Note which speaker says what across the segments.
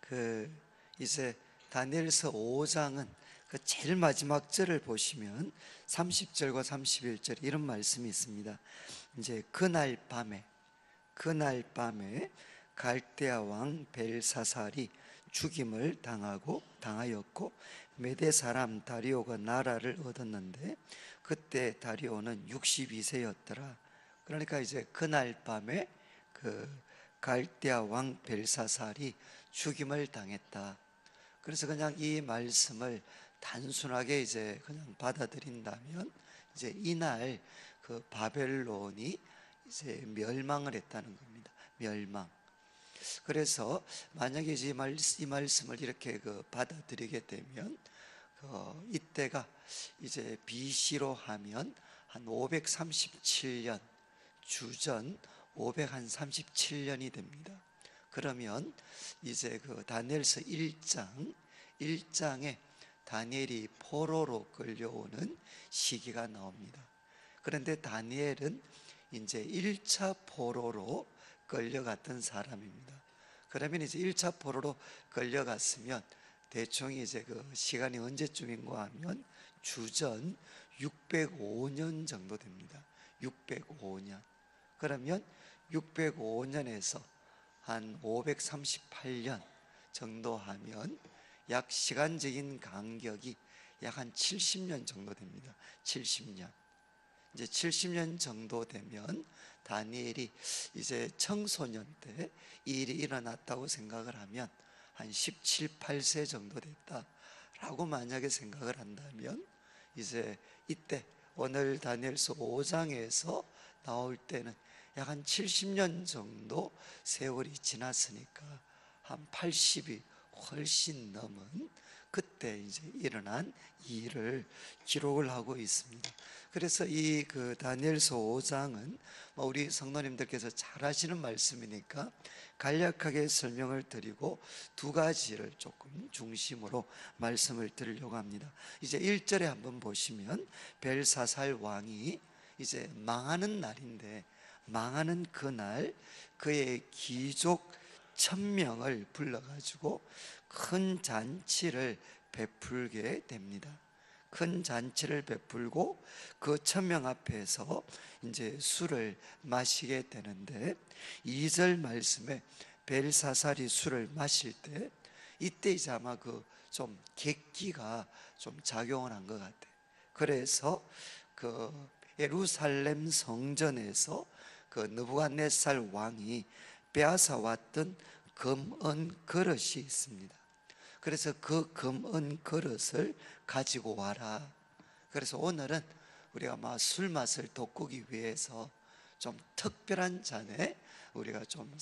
Speaker 1: 그 이제 다니엘서 5장은 그 제일 마지막 절을 보시면 30절과 31절 이런 말씀이 있습니다. 이제 그날 밤에 갈대아 왕 벨사살이 죽임을 당하였고 메대 사람 다리오가 나라를 얻었는데 그때 다리오는 62세였더라. 그러니까 이제 그날 밤에 그 갈대아 왕 벨사살이 죽임을 당했다. 그래서 그냥 이 말씀을 단순하게 이제 그냥 받아들인다면 이제 이날 그 바벨론이 이제 멸망을 했다는 겁니다. 멸망. 그래서 만약에 이 말씀을 이렇게 받아들이게 되면 이때가 이제 BC로 하면 한 537년, 주전 537년이 됩니다. 그러면 이제 그 다니엘서 1장에 다니엘이 포로로 끌려오는 시기가 나옵니다. 그런데 다니엘은 이제 1차 포로로 끌려갔던 사람입니다. 그러면 이제 1차 포로로 끌려갔으면 대충 이제 그 시간이 언제쯤인가 하면 주전 605년 정도 됩니다. 605년. 그러면 605년에서 한 538년 정도 하면 약 시간적인 간격이 약 한 70년 정도 됩니다. 70년. 이제 70년 정도 되면 다니엘이 이제 청소년 때 이 일이 일어났다고 생각을 하면 한 17, 8세 정도 됐다라고 만약에 생각을 한다면 이제 이때 오늘 다니엘서 5장에서 나올 때는 약 한 70년 정도 세월이 지났으니까 한 80이 훨씬 넘은 그때 이제 일어난 일을 기록을 하고 있습니다. 그래서 이 그 다니엘서 5장은 우리 성도님들께서 잘 아시는 말씀이니까 간략하게 설명을 드리고 두 가지를 조금 중심으로 말씀을 드리려고 합니다. 이제 1절에 한번 보시면 벨사살 왕이 이제 망하는 날인데 망하는 그날 그의 귀족 1000명을 불러가지고 큰 잔치를 베풀게 됩니다. 큰 잔치를 베풀고 그 1000명 앞에서 이제 술을 마시게 되는데 2절 말씀에 벨사살이 술을 마실 때 이때 이제 아마 그 좀 객기가 좀 작용을 한 것 같아요. 그래서 그 예루살렘 성전에서 그 느부갓네살 왕이 빼앗아 왔던 금은 그릇이 있습니다. 그래서 그 금은 그릇을 가지고 와라. 그래서 오늘은 우리가 술 맛을 돋구기 위해서 좀 특별한 잔에 우리가 좀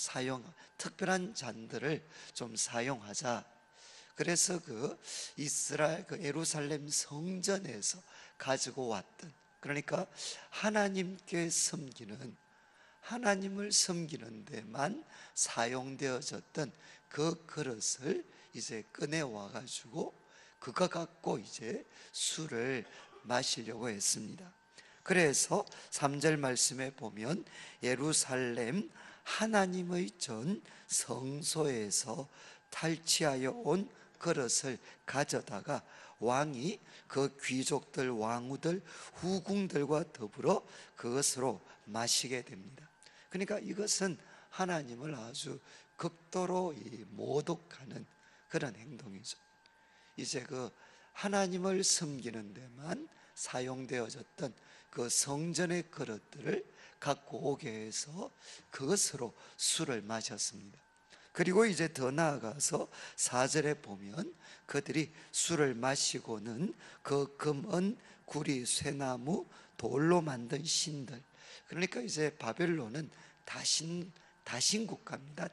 Speaker 1: 특별한 잔들을 좀 사용하자. 그래서 그 이스라엘 그 예루살렘 성전에서 가지고 왔던, 그러니까 하나님을 섬기는 데만 사용되어졌던 그 그릇을 이제 꺼내와 가지고 그거 갖고 이제 술을 마시려고 했습니다. 그래서 3절 말씀에 보면 예루살렘 하나님의 전 성소에서 탈취하여 온 그릇을 가져다가 왕이 그 귀족들, 왕후들, 후궁들과 더불어 그것으로 마시게 됩니다. 그러니까 이것은 하나님을 아주 극도로 모독하는 그런 행동이죠. 이제 그 하나님을 섬기는 데만 사용되어졌던 그 성전의 그릇들을 갖고 오게 해서 그것으로 술을 마셨습니다. 그리고 이제 더 나아가서 4절에 보면 그들이 술을 마시고는 그 금은 구리, 쇠나무, 돌로 만든 신들, 그러니까 이제 바벨론은 다신 국가입니다.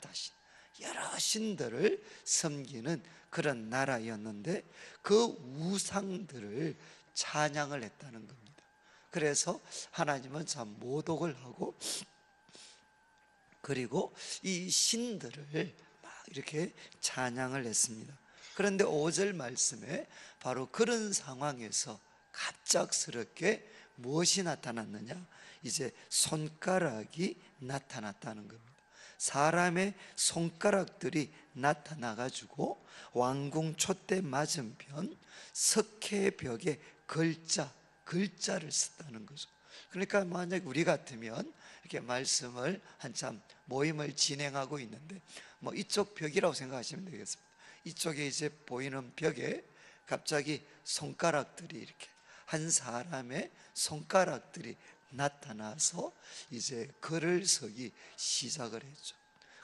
Speaker 1: 여러 신들을 섬기는 그런 나라였는데 그 우상들을 찬양을 했다는 겁니다. 그래서 하나님은 참 모독을 하고 그리고 이 신들을 막 이렇게 찬양을 했습니다. 그런데 5절 말씀에 바로 그런 상황에서 갑작스럽게 무엇이 나타났느냐? 이제 손가락이 나타났다는 겁니다. 사람의 손가락들이 나타나가지고 왕궁 촛대 맞은편 석회벽에 글자를 썼다는 거죠. 그러니까 만약 우리 같으면 이렇게 말씀을 한참 모임을 진행하고 있는데 이쪽 벽이라고 생각하시면 되겠습니다. 이쪽에 이제 보이는 벽에 갑자기 손가락들이 이렇게 한 사람의 손가락들이 나타나서 이제 글을 쓰기 시작을 했죠.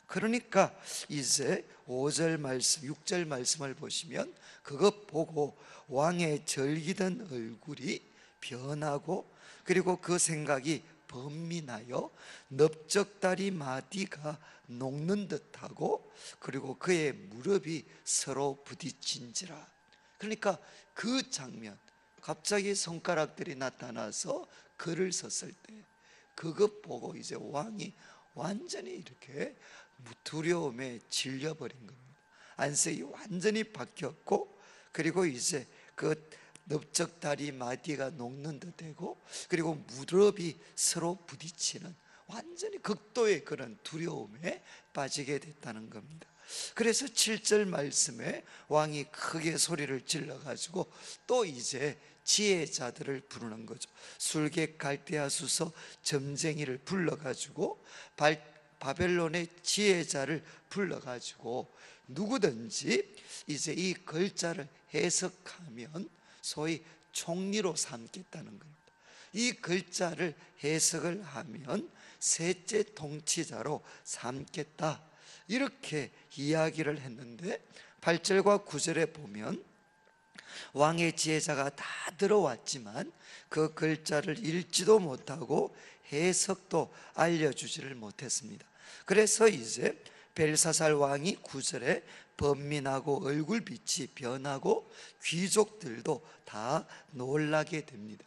Speaker 1: 그러니까 이제 5절 말씀, 6절 말씀을 보시면 그것 보고 왕의 절기던 얼굴이 변하고 그리고 그 생각이 번민하여 넓적다리 마디가 녹는 듯하고 그리고 그의 무릎이 서로 부딪힌지라. 그러니까 그 장면, 갑자기 손가락들이 나타나서 글을 썼을 때 그것 보고 이제 왕이 완전히 이렇게 두려움에 질려버린 겁니다. 안색이 완전히 바뀌었고 그리고 이제 그 넓적다리 마디가 녹는 듯 되고 그리고 무릎이 서로 부딪히는 완전히 극도의 그런 두려움에 빠지게 됐다는 겁니다. 그래서 7절 말씀에 왕이 크게 소리를 질러가지고 또 이제 지혜자들을 부르는 거죠. 술객 갈대아수서 점쟁이를 불러가지고 바벨론의 지혜자를 불러가지고 누구든지 이제 이 글자를 해석하면 소위 총리로 삼겠다는 겁니다. 이 글자를 해석을 하면 셋째 통치자로 삼겠다, 이렇게 이야기를 했는데 8절과 9절에 보면 왕의 지혜자가 다 들어왔지만 그 글자를 읽지도 못하고 해석도 알려주지를 못했습니다. 그래서 이제 벨사살 왕이 9절에 번민하고 얼굴빛이 변하고 귀족들도 다 놀라게 됩니다.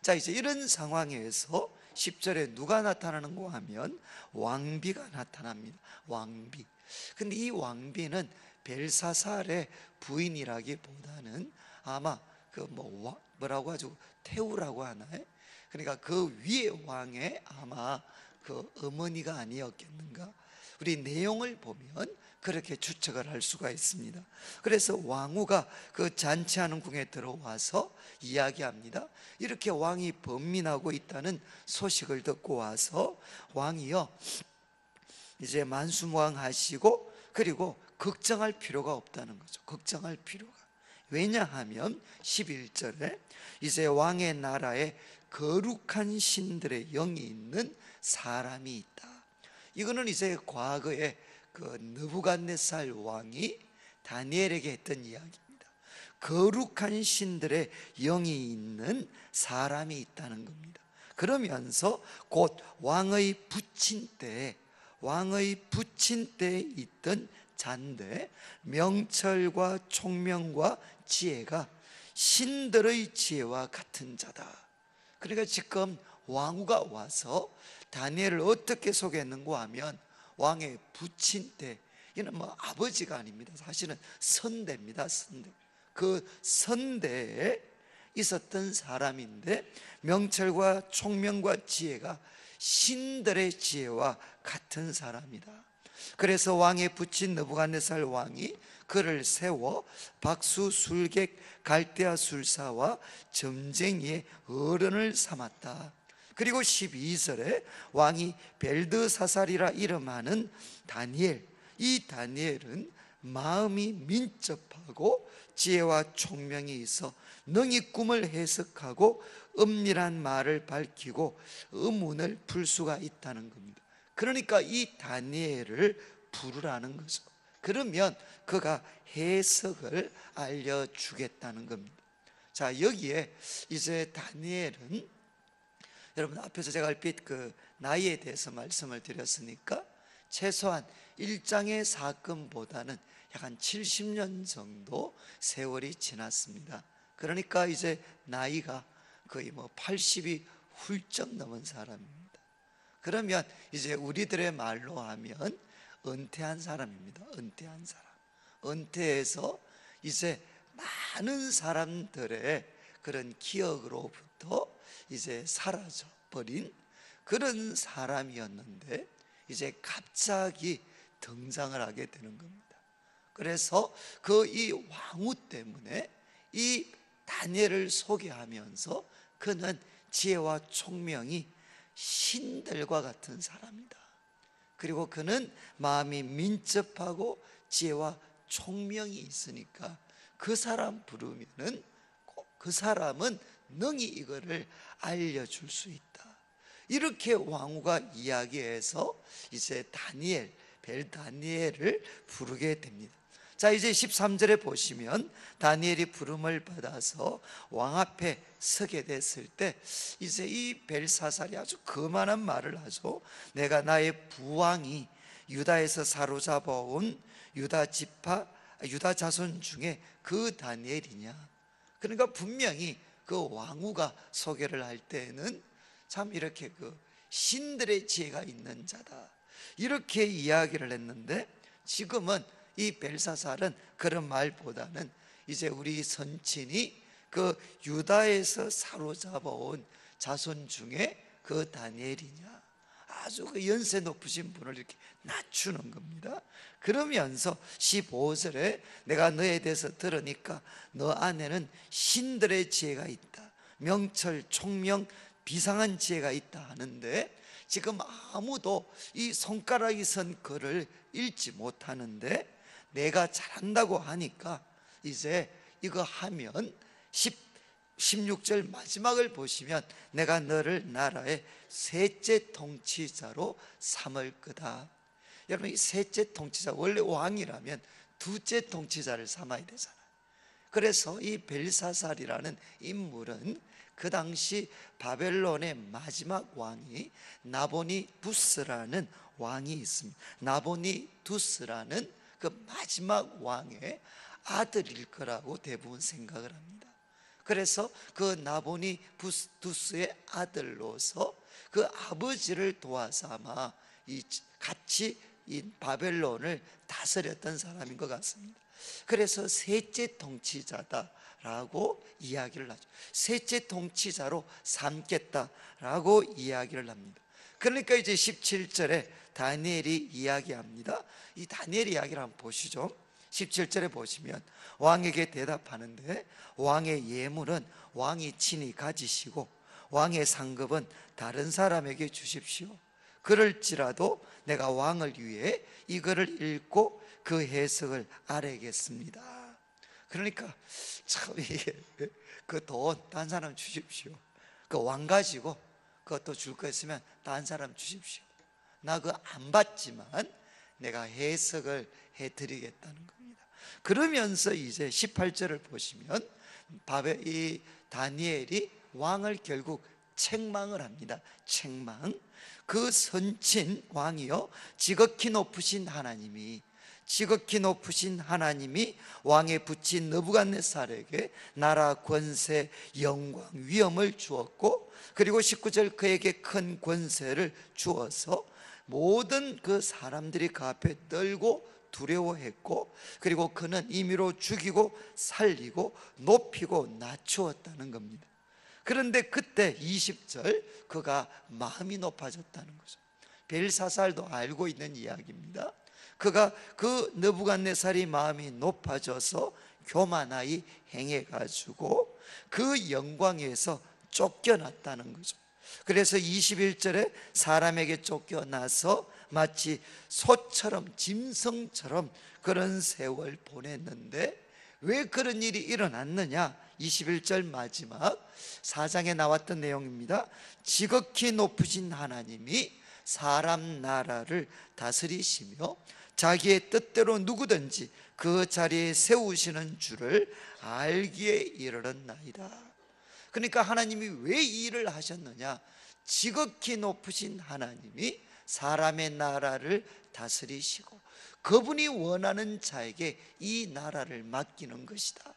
Speaker 1: 자, 이제 이런 상황에서 10절에 누가 나타나는가 하면 왕비가 나타납니다. 왕비. 근데 이 왕비는 벨사살의 부인이라기보다는 아마 뭐라고 하죠? 태우라고 하나요? 그러니까 그 위에 왕의 아마 그 어머니가 아니었겠는가? 우리 내용을 보면 그렇게 추측을 할 수가 있습니다. 그래서 왕후가 그 잔치하는 궁에 들어와서 이야기합니다. 이렇게 왕이 번민하고 있다는 소식을 듣고 와서 왕이요 이제 만수무강하시고 그리고 걱정할 필요가 없다는 거죠. 걱정할 필요가. 왜냐하면 11절에 이제 왕의 나라에 거룩한 신들의 영이 있는 사람이 있다. 이거는 이제 과거에 그 느부갓네살 왕이 다니엘에게 했던 이야기입니다. 거룩한 신들의 영이 있는 사람이 있다는 겁니다. 그러면서 곧 왕의 부친 때에 있던 잔데 명철과 총명과 지혜가 신들의 지혜와 같은 자다. 그러니까 지금 왕후가 와서 다니엘을 어떻게 소개했는가 하면 왕의 부친 때, 이는 아버지가 아닙니다. 사실은 선대입니다. 선대. 그 선대에 있었던 사람인데 명철과 총명과 지혜가 신들의 지혜와 같은 사람이다. 그래서 왕의 부친 느부갓네살 왕이 그를 세워 박수, 술객, 갈대아 술사와 점쟁이의 어른을 삼았다. 그리고 12절에 왕이 벨드사살이라 이름하는 다니엘, 이 다니엘은 마음이 민첩하고 지혜와 총명이 있어 능히 꿈을 해석하고 은밀한 말을 밝히고 의문을 풀 수가 있다는 겁니다. 그러니까 이 다니엘을 부르라는 거죠. 그러면 그가 해석을 알려주겠다는 겁니다. 자, 여기에 이제 다니엘은 여러분 앞에서 제가 얼핏 그 나이에 대해서 말씀을 드렸으니까 최소한 1장의 사건보다는 약 한 70년 정도 세월이 지났습니다. 그러니까 이제 나이가 거의 80이 훌쩍 넘은 사람입니다. 그러면 이제 우리들의 말로 하면 은퇴한 사람입니다. 은퇴한 사람. 은퇴해서 이제 많은 사람들의 그런 기억으로부터 이제 사라져 버린 그런 사람이었는데 이제 갑자기 등장을 하게 되는 겁니다. 그래서 그 이 왕후 때문에 이 다니엘을 소개하면서 그는 지혜와 총명이 신들과 같은 사람이다. 그리고 그는 마음이 민첩하고 지혜와 총명이 있으니까 그 사람 부르면은 꼭 그 사람은 능히 이거를 알려줄 수 있다. 이렇게 왕후가 이야기해서 이제 다니엘, 벨다니엘을 부르게 됩니다. 자, 이제 13절에 보시면 다니엘이 부름을 받아서 왕 앞에 서게 됐을 때 이제 이 벨사살이 아주 거만한 말을 하죠. 내가 나의 부왕이 유다에서 사로잡아온 유다 지파, 유다 자손 중에 그 다니엘이냐. 그러니까 분명히 그 왕후가 소개를 할 때는 참 이렇게 그 신들의 지혜가 있는 자다, 이렇게 이야기를 했는데, 지금은 이 벨사살은 그런 말보다는 이제 우리 선친이 그 유다에서 사로잡아온 자손 중에 그 다니엘이냐, 아주 그 연세 높으신 분을 이렇게 낮추는 겁니다. 그러면서 15절에 내가 너에 대해서 들으니까 너 안에는 신들의 지혜가 있다, 명철, 총명, 비상한 지혜가 있다 하는데, 지금 아무도 이 손가락이 선 글을 읽지 못하는데 내가 잘한다고 하니까 이제 이거 하면 16절 마지막을 보시면 내가 너를 나라의 셋째 통치자로 삼을 거다. 여러분, 이 셋째 통치자, 원래 왕이라면 두째 통치자를 삼아야 되잖아요. 그래서 이 벨사살이라는 인물은 그 당시 바벨론의 마지막 왕이 나보니두스라는 왕이 있습니다. 나보니두스라는 그 마지막 왕의 아들일 거라고 대부분 생각을 합니다. 그래서 그 나보니두스의 아들로서 그 아버지를 도와삼아 같이 이 바벨론을 다스렸던 사람인 것 같습니다. 그래서 셋째 통치자다라고 이야기를 하죠. 셋째 통치자로 삼겠다라고 이야기를 합니다. 그러니까 이제 17절에 다니엘이 이야기합니다. 이 다니엘 이야기를 한번 보시죠. 17절에 보시면 왕에게 대답하는데, 왕의 예물은 왕이 친히 가지시고 왕의 상급은 다른 사람에게 주십시오. 그럴지라도 내가 왕을 위해 이거를 읽고 그 해석을 알아야겠습니다. 그러니까 참 이게 그 돈 딴 사람 주십시오. 그 왕 가지고 그것도 줄 거 있으면 딴 사람 주십시오. 나 그거 안 받지만 내가 해석을 해드리겠다는 겁니다. 그러면서 이제 18절을 보시면 이 다니엘이 왕을 결국 책망을 합니다. 책망. 그 선친 왕이요, 지극히 높으신 하나님이 왕에 붙인 느부갓네살에게 나라, 권세, 영광, 위엄을 주었고, 그리고 19절 그에게 큰 권세를 주어서 모든 그 사람들이 그 앞에 떨고 두려워했고, 그리고 그는 임의로 죽이고 살리고 높이고 낮추었다는 겁니다. 그런데 그때 20절 그가 마음이 높아졌다는 거죠. 벨사살도 알고 있는 이야기입니다. 그가 그 느부갓네살이 마음이 높아져서 교만하이 행해가지고 그 영광에서 쫓겨났다는 거죠. 그래서 21절에 사람에게 쫓겨나서 마치 소처럼, 짐승처럼 그런 세월 보냈는데 왜 그런 일이 일어났느냐? 21절 마지막 4장에 나왔던 내용입니다. 지극히 높으신 하나님이 사람 나라를 다스리시며 자기의 뜻대로 누구든지 그 자리에 세우시는 줄을 알기에 이르렀나이다. 그러니까 하나님이 왜 이 일을 하셨느냐? 지극히 높으신 하나님이 사람의 나라를 다스리시고 그분이 원하는 자에게 이 나라를 맡기는 것이다.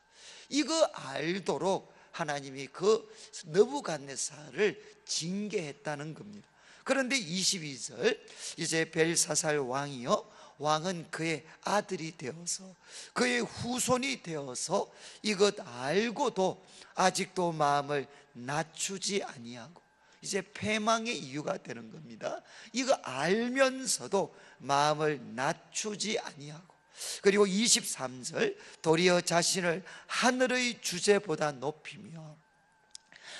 Speaker 1: 이거 알도록 하나님이 그 느부갓네살을 징계했다는 겁니다. 그런데 22절 이제 벨사살 왕이요, 왕은 그의 아들이 되어서 그의 후손이 되어서 이것 알고도 아직도 마음을 낮추지 아니하고, 이제 패망의 이유가 되는 겁니다. 이거 알면서도 마음을 낮추지 아니하고, 그리고 23절 도리어 자신을 하늘의 주제보다 높이며,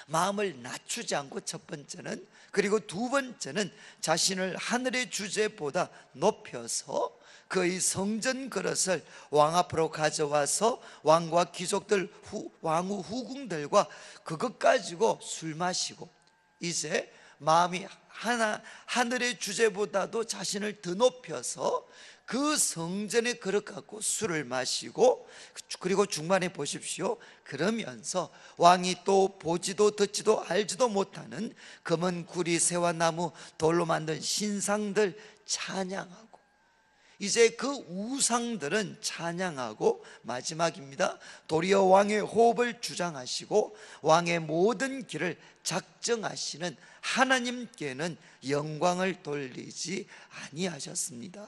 Speaker 1: 마음을 낮추지 않고 첫 번째는, 그리고 두 번째는 자신을 하늘의 주제보다 높여서 그의 성전 그릇을 왕 앞으로 가져와서 왕과 귀족들, 왕후 후궁들과 그것 가지고 술 마시고, 이제 마음이 하늘의 주제보다도 자신을 더 높여서 그 성전의 그릇 갖고 술을 마시고, 그리고 중간에 보십시오. 그러면서 왕이 또 보지도 듣지도 알지도 못하는 검은 구리 새와 나무 돌로 만든 신상들 찬양하고, 이제 그 우상들은 찬양하고, 마지막입니다. 도리어 왕의 호흡을 주장하시고 왕의 모든 길을 작정하시는 하나님께는 영광을 돌리지 아니하셨습니다.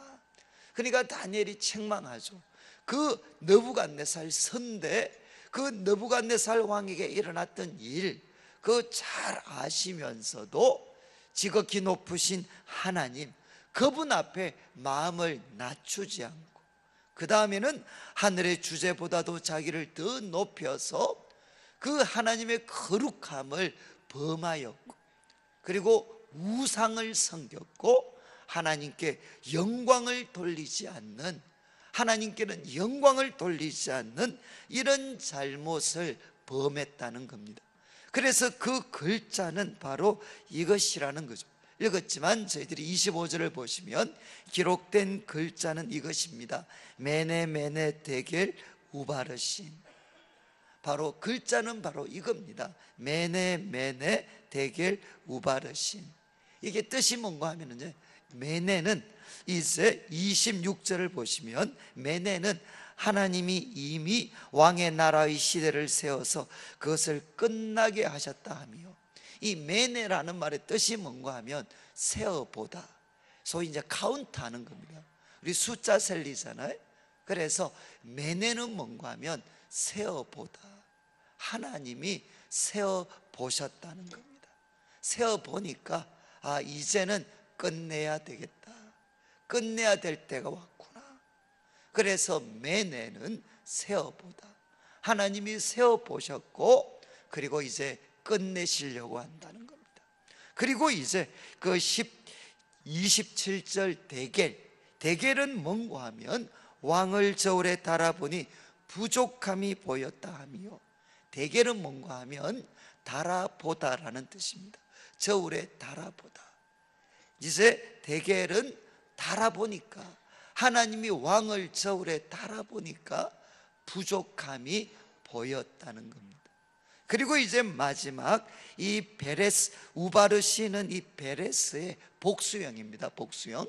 Speaker 1: 그러니까 다니엘이 책망하죠. 그 느부갓네살 선대, 그 느부갓네살 왕에게 일어났던 일, 그 잘 아시면서도 지극히 높으신 하나님, 그분 앞에 마음을 낮추지 않고, 그 다음에는 하늘의 주제보다도 자기를 더 높여서 그 하나님의 거룩함을 범하였고, 그리고 우상을 섬겼고, 하나님께 영광을 돌리지 않는, 하나님께는 영광을 돌리지 않는 이런 잘못을 범했다는 겁니다. 그래서 그 글자는 바로 이것이라는 거죠. 읽었지만 저희들이 25절을 보시면 기록된 글자는 이것입니다. 메네 메네 데겔 우바르신. 바로 글자는 바로 이겁니다. 메네 메네 데겔 우바르신. 이게 뜻이 뭔가 하면은, 메네는 이제 26절을 보시면, 메네는 하나님이 이미 왕의 나라의 시대를 세워서 그것을 끝나게 하셨다 하며, 이 메네라는 말의 뜻이 뭔가 하면 세어보다, 소위 이제 카운트하는 겁니다. 우리 숫자 셀리잖아요. 그래서 메네는 뭔가 하면 세어보다, 하나님이 세어보셨다는 겁니다. 세어보니까 이제는 끝내야 되겠다, 끝내야 될 때가 왔구나. 그래서 메네는 세어보다, 하나님이 세어보셨고, 그리고 이제 끝내시려고 한다는 겁니다. 그리고 이제 그 27절 데겔은 뭔가 하면 왕을 저울에 달아보니 부족함이 보였다 하며, 데겔은 뭔가 하면 달아보다라는 뜻입니다. 저울에 달아보다. 이제 데겔은 달아보니까, 하나님이 왕을 저울에 달아보니까 부족함이 보였다는 겁니다. 그리고 이제 마지막 이 베레스, 우바르시는 이 베레스의 복수형입니다. 복수형.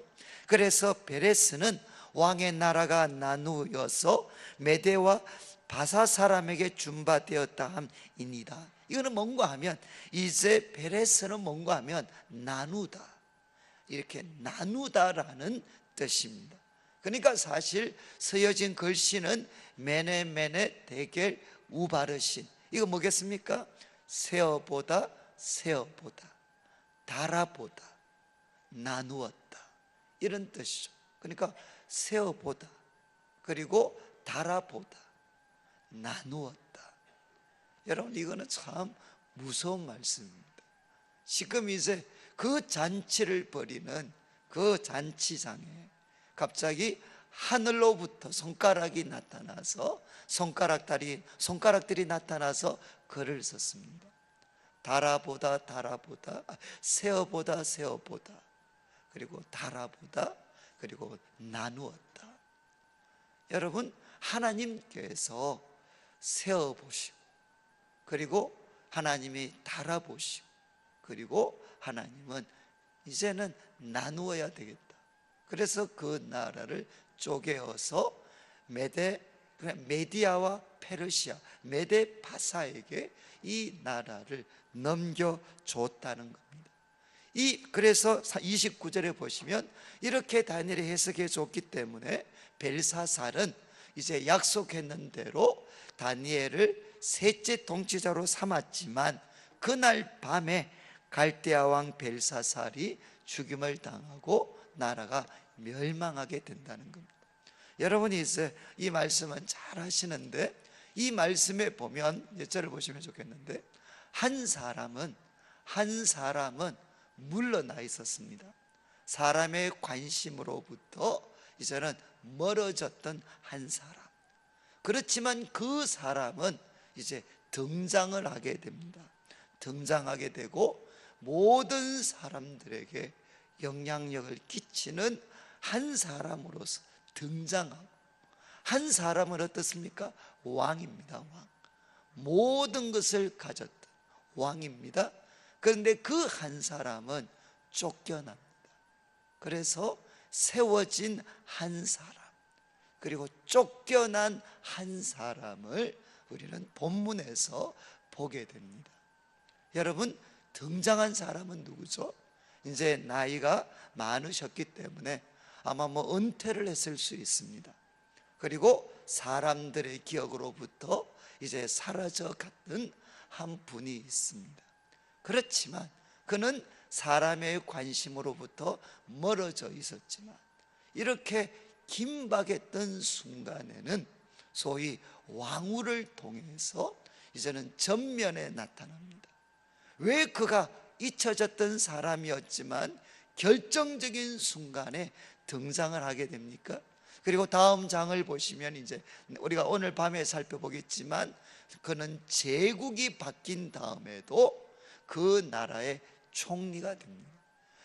Speaker 1: 그래서 베레스는 왕의 나라가 나누어서 메대와 바사 사람에게 준바되었다 함이니라. 이거는 뭔가 하면, 이제 베레스는 뭔가 하면 나누다, 이렇게 나누다라는 뜻입니다. 그러니까 사실 쓰여진 글씨는 메네 메네 데겔 우바르신, 이거 뭐겠습니까? 세어보다, 세어보다, 달아보다, 나누었다, 이런 뜻이죠. 그러니까 세어보다, 그리고 달아보다, 나누었다. 여러분, 이거는 참 무서운 말씀입니다. 지금 이제 그 잔치를 벌이는 그 잔치장에 갑자기 하늘로부터 손가락이 나타나서, 손가락들이 나타나서 글을 썼습니다. 달아보다, 달아보다, 세어보다, 세어보다, 그리고 달아보다, 그리고 나누었다. 여러분, 하나님께서 세어보시고, 그리고 하나님이 달아보시고, 그리고 하나님은 이제는 나누어야 되겠다. 그래서 그 나라를 쪼개어서 메디아와 페르시아, 메데 바사에게 이 나라를 넘겨줬다는 겁니다. 그래서 29절에 보시면 이렇게 다니엘이 해석해 줬기 때문에 벨사살은 이제 약속했는 대로 다니엘을 셋째 통치자로 삼았지만, 그날 밤에 갈대아 왕 벨사살이 죽임을 당하고 나라가 멸망하게 된다는 겁니다. 여러분이 이제 이 말씀은 잘 하시는데, 이 말씀에 보면 예절을 보시면 좋겠는데, 한 사람은 물러나 있었습니다. 사람의 관심으로부터 이제는 멀어졌던 한 사람. 그렇지만 그 사람은 이제 등장을 하게 됩니다. 등장하게 되고 모든 사람들에게 영향력을 끼치는 한 사람으로서 등장하고, 한 사람은 어떻습니까? 왕입니다. 왕. 모든 것을 가졌던 왕입니다. 그런데 그 한 사람은 쫓겨납니다. 그래서 세워진 한 사람, 그리고 쫓겨난 한 사람을 우리는 본문에서 보게 됩니다. 여러분, 등장한 사람은 누구죠? 이제 나이가 많으셨기 때문에 아마 은퇴를 했을 수 있습니다. 그리고 사람들의 기억으로부터 이제 사라져 갔던 한 분이 있습니다. 그렇지만 그는 사람의 관심으로부터 멀어져 있었지만, 이렇게 긴박했던 순간에는 소위 왕후를 통해서 이제는 전면에 나타납니다. 왜 그가 잊혀졌던 사람이었지만 결정적인 순간에 등장을 하게 됩니까? 그리고 다음 장을 보시면 이제 우리가 오늘 밤에 살펴보겠지만, 그는 제국이 바뀐 다음에도 그 나라의 총리가 됩니다.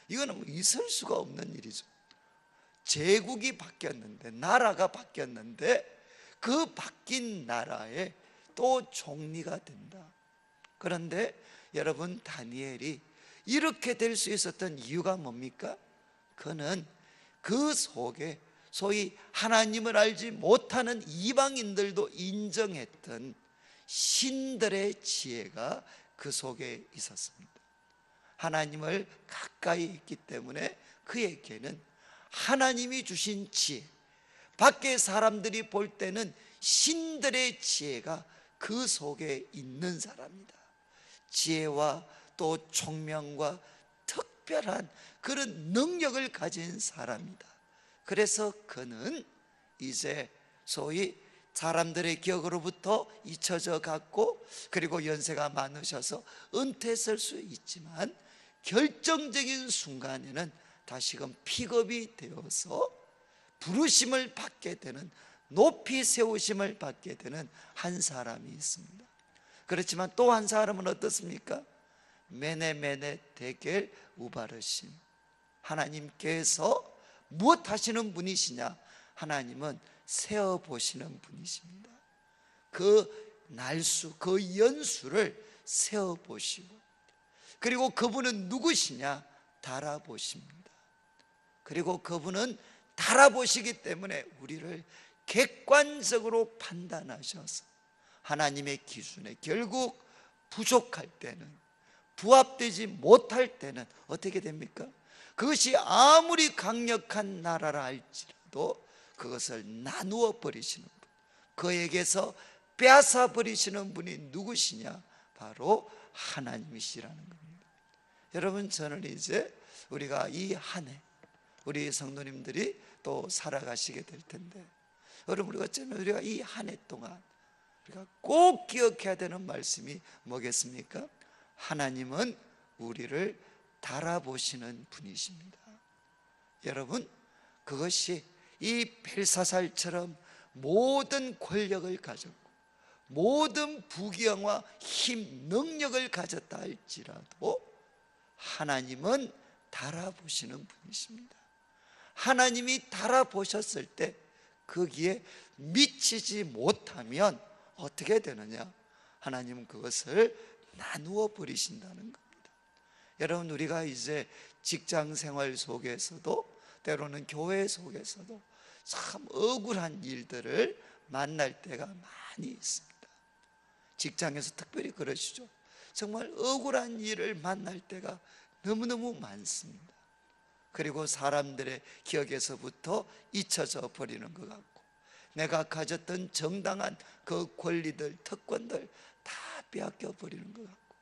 Speaker 1: 이거는 있을 수가 없는 일이죠. 제국이 바뀌었는데, 나라가 바뀌었는데 그 바뀐 나라에 또 총리가 된다. 그런데 여러분, 다니엘이 이렇게 될 수 있었던 이유가 뭡니까? 그는 그 속에 소위 하나님을 알지 못하는 이방인들도 인정했던 신들의 지혜가 그 속에 있었습니다. 하나님을 가까이 있기 때문에 그에게는 하나님이 주신 지혜, 밖에 사람들이 볼 때는 신들의 지혜가 그 속에 있는 사람이다. 지혜와 또 총명과 특별한 그런 능력을 가진 사람이다. 그래서 그는 이제 소위 사람들의 기억으로부터 잊혀져 갔고, 그리고 연세가 많으셔서 은퇴했을 수 있지만 결정적인 순간에는 다시금 픽업이 되어서 부르심을 받게 되는, 높이 세우심을 받게 되는 한 사람이 있습니다. 그렇지만 또 한 사람은 어떻습니까? 메네 데겔 우바르심. 하나님께서 무엇 하시는 분이시냐? 하나님은 세어보시는 분이십니다. 그 날수, 그 연수를 세어보시고, 그리고 그분은 누구시냐? 달아보십니다. 그리고 그분은 달아보시기 때문에 우리를 객관적으로 판단하셔서 하나님의 기준에 결국 부족할 때는, 부합되지 못할 때는 어떻게 됩니까? 그것이 아무리 강력한 나라라 할지라도 그것을 나누어 버리시는 분, 그에게서 빼앗아 버리시는 분이 누구시냐? 바로 하나님이시라는 겁니다. 여러분, 저는 이제 우리가 이 한 해 우리 성도님들이 또 살아가시게 될 텐데, 여러분, 우리가 이 한 해 동안 우리가 꼭 기억해야 되는 말씀이 뭐겠습니까? 하나님은 우리를 달아보시는 분이십니다. 여러분, 그것이 이 벨사살처럼 모든 권력을 가졌고 모든 부귀영화, 힘, 능력을 가졌다 할지라도 하나님은 달아보시는 분이십니다. 하나님이 달아보셨을 때 거기에 미치지 못하면 어떻게 되느냐? 하나님은 그것을 나누어 버리신다는 겁니다. 여러분, 우리가 이제 직장 생활 속에서도, 때로는 교회 속에서도 참 억울한 일들을 만날 때가 많이 있습니다. 직장에서 특별히 그러시죠. 정말 억울한 일을 만날 때가 너무너무 많습니다. 그리고 사람들의 기억에서부터 잊혀져 버리는 것 같고, 내가 가졌던 정당한 그 권리들, 특권들 다 빼앗겨 버리는 것 같고,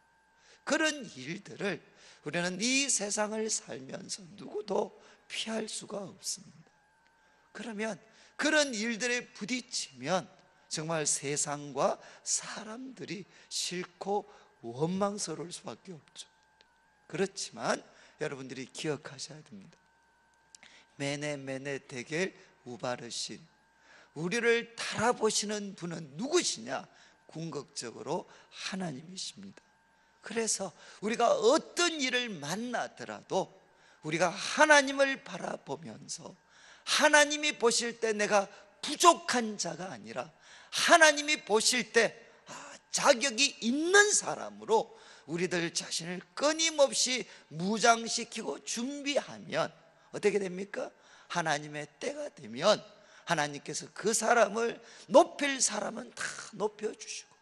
Speaker 1: 그런 일들을 우리는 이 세상을 살면서 누구도 피할 수가 없습니다. 그러면 그런 일들에 부딪히면 정말 세상과 사람들이 싫고 원망스러울 수밖에 없죠. 그렇지만 여러분들이 기억하셔야 됩니다. 메네 데겔 우바르신, 우리를 달아보시는 분은 누구시냐? 궁극적으로 하나님이십니다. 그래서 우리가 어떤 일을 만나더라도 우리가 하나님을 바라보면서 하나님이 보실 때 내가 부족한 자가 아니라 하나님이 보실 때 자격이 있는 사람으로 우리들 자신을 끊임없이 무장시키고 준비하면 어떻게 됩니까? 하나님의 때가 되면 하나님께서 그 사람을 높일 사람은 다 높여주시고,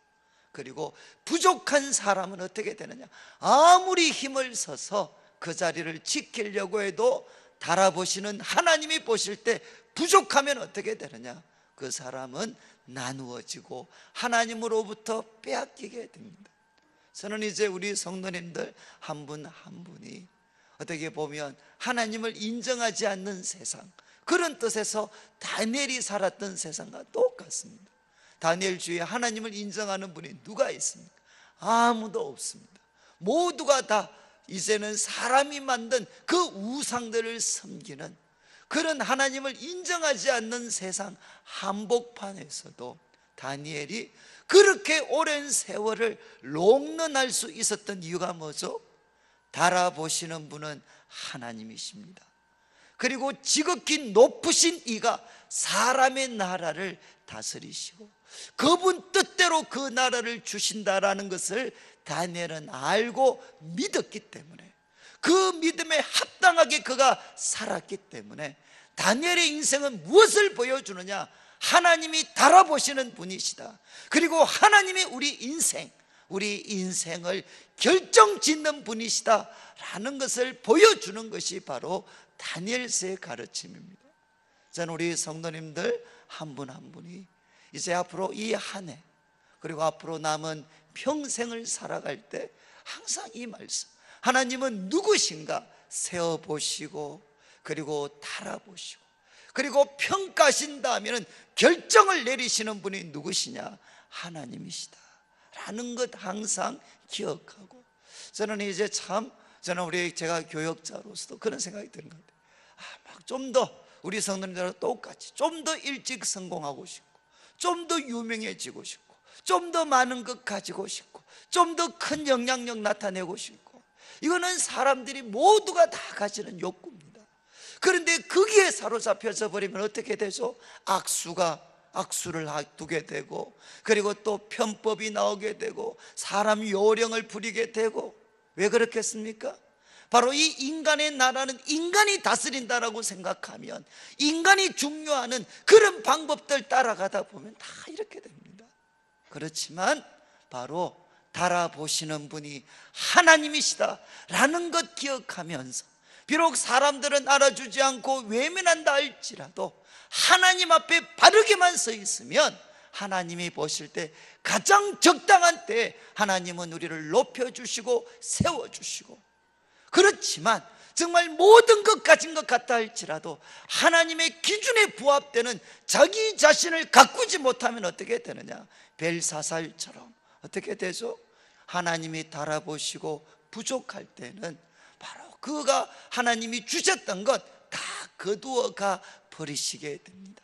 Speaker 1: 그리고 부족한 사람은 어떻게 되느냐? 아무리 힘을 써서 그 자리를 지키려고 해도 달아보시는 하나님이 보실 때 부족하면 어떻게 되느냐? 그 사람은 나누어지고 하나님으로부터 빼앗기게 됩니다. 저는 이제 우리 성도님들 한 분 한 분이 어떻게 보면 하나님을 인정하지 않는 세상, 그런 뜻에서 다니엘이 살았던 세상과 똑같습니다. 다니엘 주위에 하나님을 인정하는 분이 누가 있습니까? 아무도 없습니다. 모두가 다 이제는 사람이 만든 그 우상들을 섬기는 그런 하나님을 인정하지 않는 세상 한복판에서도 다니엘이 그렇게 오랜 세월을 롱런할 수 있었던 이유가 뭐죠? 달아보시는 분은 하나님이십니다. 그리고 지극히 높으신 이가 사람의 나라를 다스리시고 그분 뜻대로 그 나라를 주신다라는 것을 다니엘은 알고 믿었기 때문에, 그 믿음에 합당하게 그가 살았기 때문에 다니엘의 인생은 무엇을 보여주느냐? 하나님이 달아보시는 분이시다. 그리고 하나님이 우리 인생을 결정짓는 분이시다 라는 것을 보여주는 것이 바로 다니엘서의 가르침입니다. 저는 우리 성도님들 한 분 한 분이 이제 앞으로 이 한 해, 그리고 앞으로 남은 평생을 살아갈 때 항상 이 말씀, 하나님은 누구신가 세어보시고, 그리고 달아보시고, 그리고 평가하신다 하면 결정을 내리시는 분이 누구시냐? 하나님이시다 라는 것 항상 기억하고, 저는 이제 저는 제가 교역자로서도 그런 생각이 드는 것 같아요. 막 좀 더 우리 성도님들과 똑같이 좀 더 일찍 성공하고 싶고, 좀 더 유명해지고 싶고, 좀 더 많은 것 가지고 싶고, 좀 더 큰 영향력 나타내고 싶고, 이거는 사람들이 모두가 다 가지는 욕구입니다. 그런데 거기에 사로잡혀져 버리면 어떻게 되죠? 악수를 두게 되고, 그리고 또 편법이 나오게 되고, 사람 요령을 부리게 되고. 왜 그렇겠습니까? 바로 이 인간의 나라는 인간이 다스린다라고 생각하면 인간이 중요하는 그런 방법들 따라가다 보면 다 이렇게 됩니다. 그렇지만 바로 달아보시는 분이 하나님이시다 라는 것 기억하면서, 비록 사람들은 알아주지 않고 외면한다 할지라도 하나님 앞에 바르게만 서 있으면 하나님이 보실 때 가장 적당한 때에 하나님은 우리를 높여주시고 세워주시고, 그렇지만 정말 모든 것 가진 것 같다 할지라도 하나님의 기준에 부합되는 자기 자신을 가꾸지 못하면 어떻게 되느냐? 벨사살처럼 어떻게 되죠? 하나님이 달아보시고 부족할 때는 바로 그가 하나님이 주셨던 것 다 거두어 가 버리시게 됩니다.